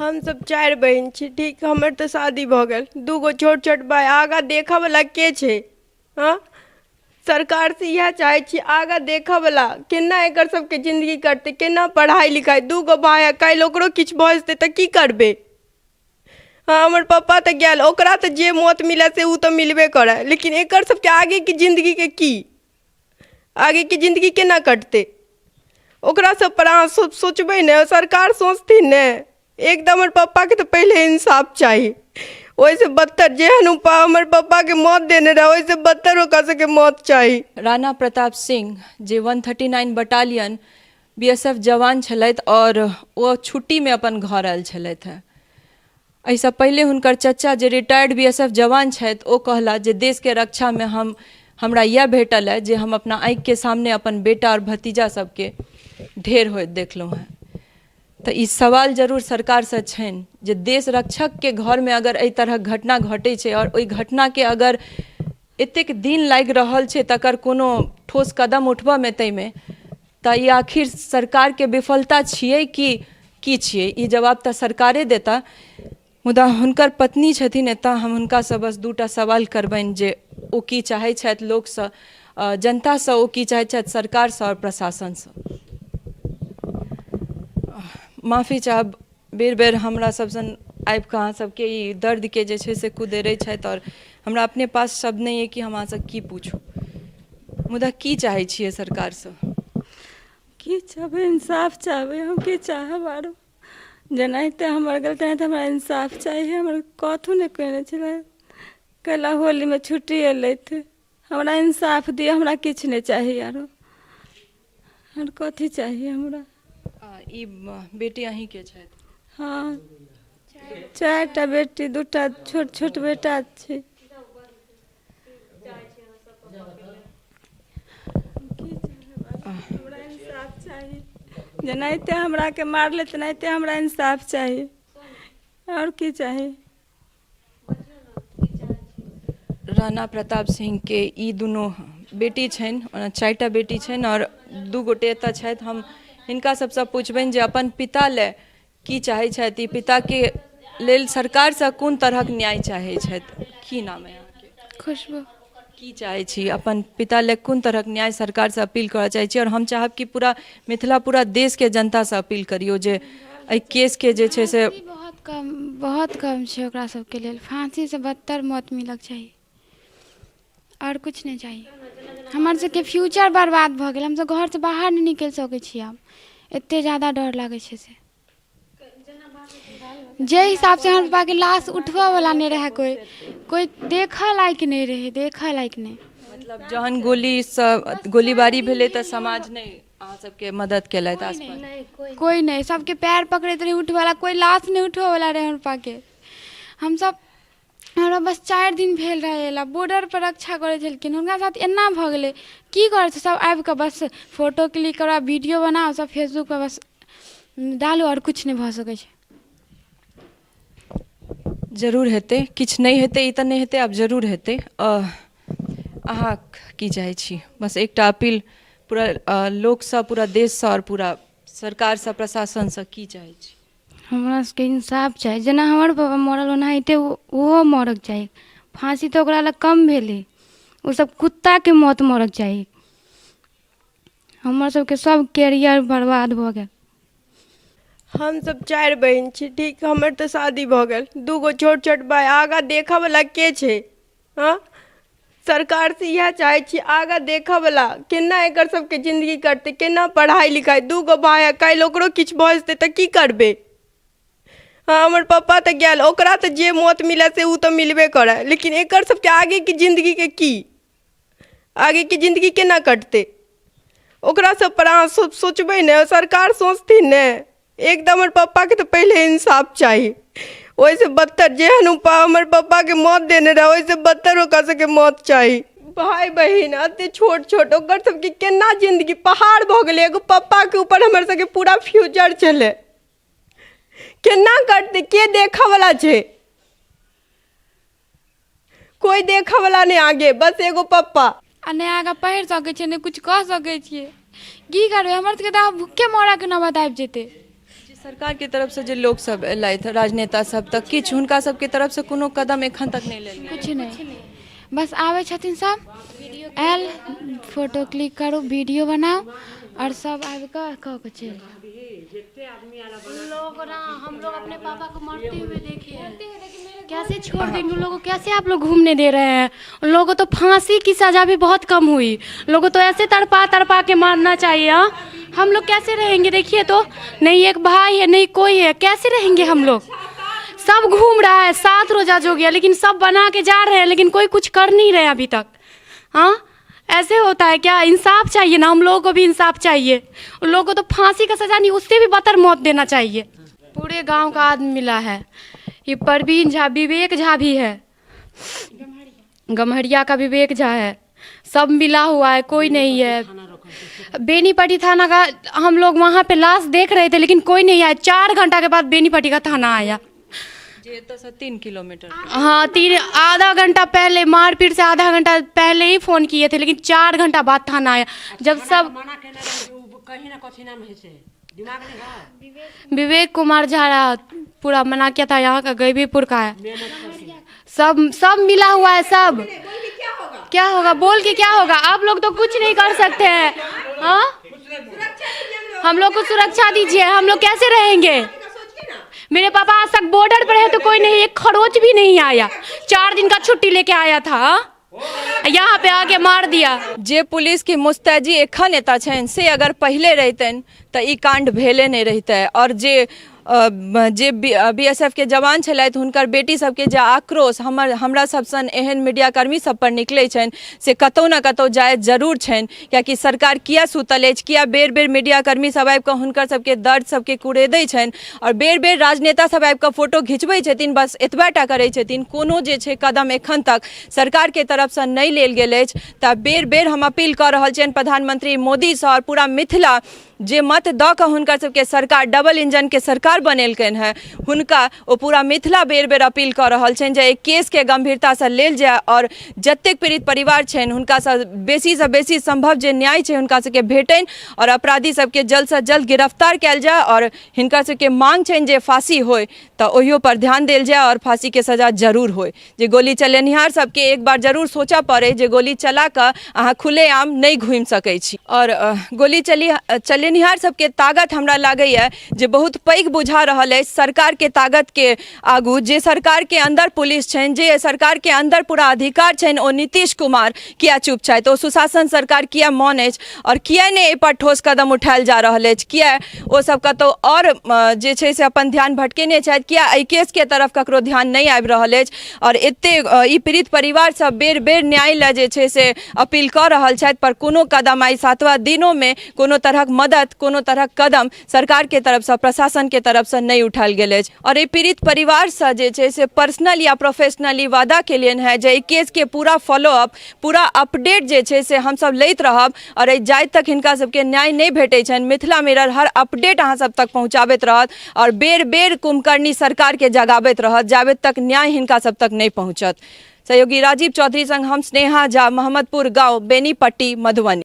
हम सब 4 बहन छी, ठीक। हमर तो शादी भ गेल, 2 गो छोट छोट भाई। आगा देखा वाला के छे? हाँ, सरकार से यह चाहे छी आगा देखा वाला केना एकर सबके जिंदगी करते, केना पढ़ाई लिखाई। 2 गो भाई काल ओकरो किछ भ जेते त की करबे? हाँ, हमर पापा तो गेल, ओकरा तो जे मौत मिले से उ तो मिलबे करे, लेकिन एकर सबके आगे की जिंदगी के की, आगे की जिंदगी केना कटते? ओकरा सब पर अहाँ सोचबे ने, सरकार सोचथिन ने। एकदम हमर पापा के तो पहले इंसाफ चाहिए। वैसे बदतर जेहन हमर पापा के मौत देने रहे, वैसे बदतर ओकर सबके मौत चाहिए। राणा प्रताप सिंह जे 139 बटालियन बीएसएफ जवान छलथि और वो छुट्टी में अपन घर आयल छलथि हैं। एहिसँ पहले हुनकर चचा जे रिटायर्ड बीएसएफ जवान छथि, ओ कहला जे देश के रक्षा में हमरा यह भेटल है जे हम अपना आँखि के सामने अपन बेटा और भतीजा सबके ढेर होइत देखलहुँ हैं। तो ई सवाल जरूर सरकार से छनि जे देश रक्षक के घर में अगर एहि तरह घटना घटे छै और ओहि घटना के अगर एतेक दिन लागि रहल छै तकर कोनो ठोस कदम उठबऽ में तैमे तऽ ई आखिर सरकार के विफलता छियै कि की छियै? ई जवाब तऽ सरकारे देता। मुदा हुनकर पत्नी छथिन एतऽ, हम हुनकासँ बस 2टा सवाल करबनि जे ओ की चाहै छथि लोकसँ, जनतासँ, ओ की चाहै छथि सरकारसँ और प्रशासनसँ। माफी चाहब, बेर बेर हमरा सबसँ आबि कऽ अहाँ सबके ई दर्दके जे छै से कुदेरै छथि और हमरा अपने पास शब्द नहीं है कि हम अहाँसँ की पूछू। मुदा की चाहै छियै सरकारसँ? की चाहबै? इंसाफ चाहबै। हम की चाहब आरो? जेनाहिते हमर गेल तेनाहिते हमरा इंसाफ चाहिए। हमर कथू नहीं कहने छलै, कैला होली में छुट्टी एलै थे। हमरा इंसाफ दिए, हमरा किछ नहीं चाहिए आरो। और कथी चाहिए हमरा? ई बेटी अहीं के छथि? हाँ, 4टा बेटी, 2टा छोट छोट बेटा छै। हमरा इंसाफ चाहिए। जेनाहिते हमरा के मारले तेनाहिते हमरा इंसाफ चाहिए। और की चाहिए? राणा प्रताप सिंह के ई दुनू बेटी छनि, 4टा बेटी छनि और 2 गोटे एतऽ छथि। हम हिनका सबसँ पूछबनि जे अपन पिता ले की चाहै छथि, ई पिता के लेल सरकार से कोन तरहक न्याय चाहै छथि? की नाम है अहाँके? खुशबू। की चाहै छी? अपन पिता ले कोन तरहक न्याय सरकार से अपील करऽ चाहै छी? और हम चाहब कि पूरा मिथिला, पूरा देश के जनता से अपील करियो जे एहि केस के जे छै से बहुत कम छै ओकरा सबके लेल। फांसी से बदतर मौत मिलक चाहिए और कुछ नहीं चाहिए। हमर सबके फ्यूचर बर्बाद भऽ गेल, हम सब घर से बाहर नहीं निकल सकै छी आब, एते ज्यादा डर लागै छै से। जे हिसाब से हमर पापा के लाश उठबऽ वाला नहीं रहे, कोई देखऽ लायक नहीं रहे, देखऽ लायक नहीं। मतलब जहन गोलीबारी भेलै तऽ समाज नहीं अहाँ सबके मदद केलथि? आसपास कोई नहीं, सबके पैर पकड़ैत रहे उठबऽ वाला, कोई लाश नहीं उठबऽ वाला रहे हमर पापा के। हम सब, हमरा बस 4 दिन भेल रहे, बॉर्डर पर रक्षा करे छलखिन, हुनका साथ एना भऽ गेलै। की करे छै? सब आबि कऽ बस फोटो क्लिक करा, वीडियो बनाओ, सब फेसबुक पर बस डालू और कुछ नहीं भऽ सकै छै। जरूर हेतै, किछ नहीं हेतै ई तऽ नहीं हेतै, आब जरूर हेतै। अहाँ की चाहै छी? बस एकटा अपील पूरा लोकसँ, पूरा देशसँ और पूरा सरकारसँ, प्रशासनसँ की चाहै छी? हमरा सबके इंसाफ चाही। जेना हमर पापा मरल ओनाहिते ओहो मरक चाही। फांसी तो ओकरा लग कम भेलै, ओ सब कुत्ता के मौत मरक चाही। हमर सबके सब कैरियर बर्बाद भऽ गेल। हम सब 4 बहन छी, ठीक। हमर तो शादी भ गेल, 2 गो छोट छोट भाई। आगा देखा वाला के छे? हाँ, सरकार से यह चाहे छी आगा देखा वाला केना एकर सबके जिंदगी करते, केना पढ़ाई लिखाई। 2 गो भाई काल ओकरो किछ भ जेते त की करबे? हाँ, हमर पापा तो गेल, ओकरा तो जे मौत मिले से उ तो मिलबे करे, लेकिन एकर सबके आगे की जिंदगी के की, आगे की जिंदगी केना कटते? ओकरा सब पर अहाँ सोचबे ने, सरकार सोचथिन ने। एकदम हमर पापा के तो पहले इंसाफ चाहिए। वैसे बदतर जेहन हमर पापा के मौत देने रहे, वैसे बदतर ओकर सबके मौत चाहिए। भाई बहन अते छोट छोट, ओकर सबके केना जिंदगी पहाड़ भऽ गेलै। एगो पापा के ऊपर हमर सबके पूरा फ्यूचर चले, केना करते? के देखा वाला छे? कोई देखा वाला नहीं आगे, बस एगो पापा। आ नहीं आगा पढ़ि सकै छियै, नहीं कुछ कह सकै छियै। की करबै? हमर सबके तऽ भूखे मरऽ के नौबत आबि जेतै। सरकार की तरफ से जे लोग सब एलथि राजनेता सब तक किछु हुनका सबके तरफ से कोनो कदम एखन तक नहीं लेल गेल। कुछ नहीं, बस आवे छथिन सब आयल फोटो क्लिक करो वीडियो बनाओ और सब आबि कह के चल। हम लोग अपने पापा को मरते हुए देखे हैं, कैसे छोड़ देंगे उन लोगों को? कैसे आप लोग घूमने दे रहे हैं? उन लोगों को तो फांसी की सजा भी बहुत कम हुई, लोगों को तो ऐसे तड़पा के मारना चाहिए। हाँ, हम लोग कैसे रहेंगे? देखिए तो, नहीं एक भाई है नहीं कोई है, कैसे रहेंगे हम लोग? सब घूम रहा है, 7 रोजा जो गया, लेकिन सब बना के जा रहे हैं, लेकिन कोई कुछ कर नहीं रहे अभी तक। हाँ, ऐसे होता है क्या? इंसाफ चाहिए ना, हम लोगों को भी इंसाफ चाहिए। उन लोगों को तो फांसी का सजा नहीं, उससे भी बदतर मौत देना चाहिए। पूरे गांव का आदमी मिला है, ये परवीन झा, विवेक झा भी है, गम्हरिया का विवेक झा है, सब मिला हुआ है, कोई नहीं है। बेनीपट्टी थाना का हम लोग वहाँ पे लाश देख रहे थे, लेकिन कोई नहीं आया। 4 घंटा के बाद बेनीपट्टी का थाना आया। जे तो से 3 किलोमीटर। हाँ, आधा घंटा पहले, मारपीट से आधा घंटा पहले ही फोन किए थे, लेकिन 4 घंटा बाद थाना आया। जब सब विवेक कुमार झा पूरा मना किया था, यहाँ का गैबीपुर का है, सब मिला हुआ है। सब क्या होगा? बोल के क्या होगा? आप लोग तो कुछ नहीं कर सकते हैं। हाँ, हम लोग को सुरक्षा दीजिए, हम लोग कैसे रहेंगे? मेरे पापा आज तक बॉर्डर पर है तो कोई नहीं, एक खरोच भी नहीं आया। 4 दिन का छुट्टी लेके आया था, यहाँ पे आके मार दिया। जे पुलिस की मुस्तैदी एखन एता छनि से अगर पहले रहतनि तऽ ई कांड भेले नहीं रहितै। और जे बीएसएफ के जवान छलथि हुनकर बेटी सबके जे आक्रोश हमरा सब सन एहन मीडिया कर्मी सब पर निकलै छनि से कतौ न कतौ जायज जरूर छनि, कियाकि सरकार किया सुतल अछि, किया बेर बेर मीडिया कर्मी सब आबि कऽ हुनकर सबके दर्द सबके कुरेदै छनि और बेर बेर राजनेता सब आबि कऽ फोटो घिचबै छथिन, बस एतबाटा करै छथिन। कोनो जे छै कदम एखन तक सरकार के तरफ से नहीं लेल गेल अछि। तऽ बेर बेर हम अपील कऽ रहल छियनि प्रधानमंत्री मोदी से और पूरा मिथिला जे मत दऽ कऽ हुनकर सबके सरकार डबल इंजन के सरकार बनेलकनि है, हुनका ओ पूरा मिथिला बेर बेर अपील कऽ रहल छनि जे एहि केस के गंभीरता से लेल जाय और जतेक पीड़ित परिवार छनि हुनका से बेसी संभव जे न्याय छै हुनका सबके भेटनि और अपराधी सबके जल्द से जल्द गिरफ्तार कयल जाय। और हिनकर सबके मांग छनि जे फांसी होय तऽ ओहियो पर ध्यान देल जाय और फांसी के सजा जरूर होय। जे गोली चलेनिहार सबके एक बार जरूर सोचा पड़े जे गोली चला कऽ अहाँ खुलेआम नहीं घुमि सकै छी। और गोली चलेनिहार सबके ताकत हमरा लागैए जे बहुत पैघ बुझा रहल अछि सरकार के ताकत के आगू। जे सरकार के अंदर पुलिस छनि, जे सरकार के अंदर पूरा अधिकार छनि, ओ नीतीश कुमार किया चुप छथि? ओ सुशासन सरकार किया मौन अछि और किया नहि एहि पर ठोस कदम उठायल जा रहल अछि? किया ओ सब कतौ और जे छै से अपन ध्यान भटकेने छथि? किया एहि केस के तरफ ककरो ध्यान नहीं आबि रहल अछि? और एते ई पीड़ित परिवार सब बेर बेर न्याय लए जे छै से अपील कऽ रहल छथि, पर कोनो कदम आई 7वां दिनों में कोनो तरहक मदद, कोनो तरहक कदम सरकार के तरफ से, प्रशासन के तरफ से नहीं उठायल गेल अछि। और एहि पीड़ित परिवार से जे छै से पर्सनल या प्रोफेशनली वादा केलियन है जे एहि केस के पूरा फॉलोअप, पूरा अपडेट जे छै से हम सब लैत रहब और जाइत तक हिनका सबके न्याय नहीं भेटै छनि मिथिला मिरर हर अपडेट अहाँ सब तक पहुँचाबैत रहत और बेर बेर कुंभकर्णी सरकार के जगाबैत रहत जाबे तक न्याय हिनका सब तक नहीं पहुँचत। सहयोगी राजीव चौधरी संग हम स्नेहा झा, महमदपुर गाँव, बेनीपट्टी, मधुबनी।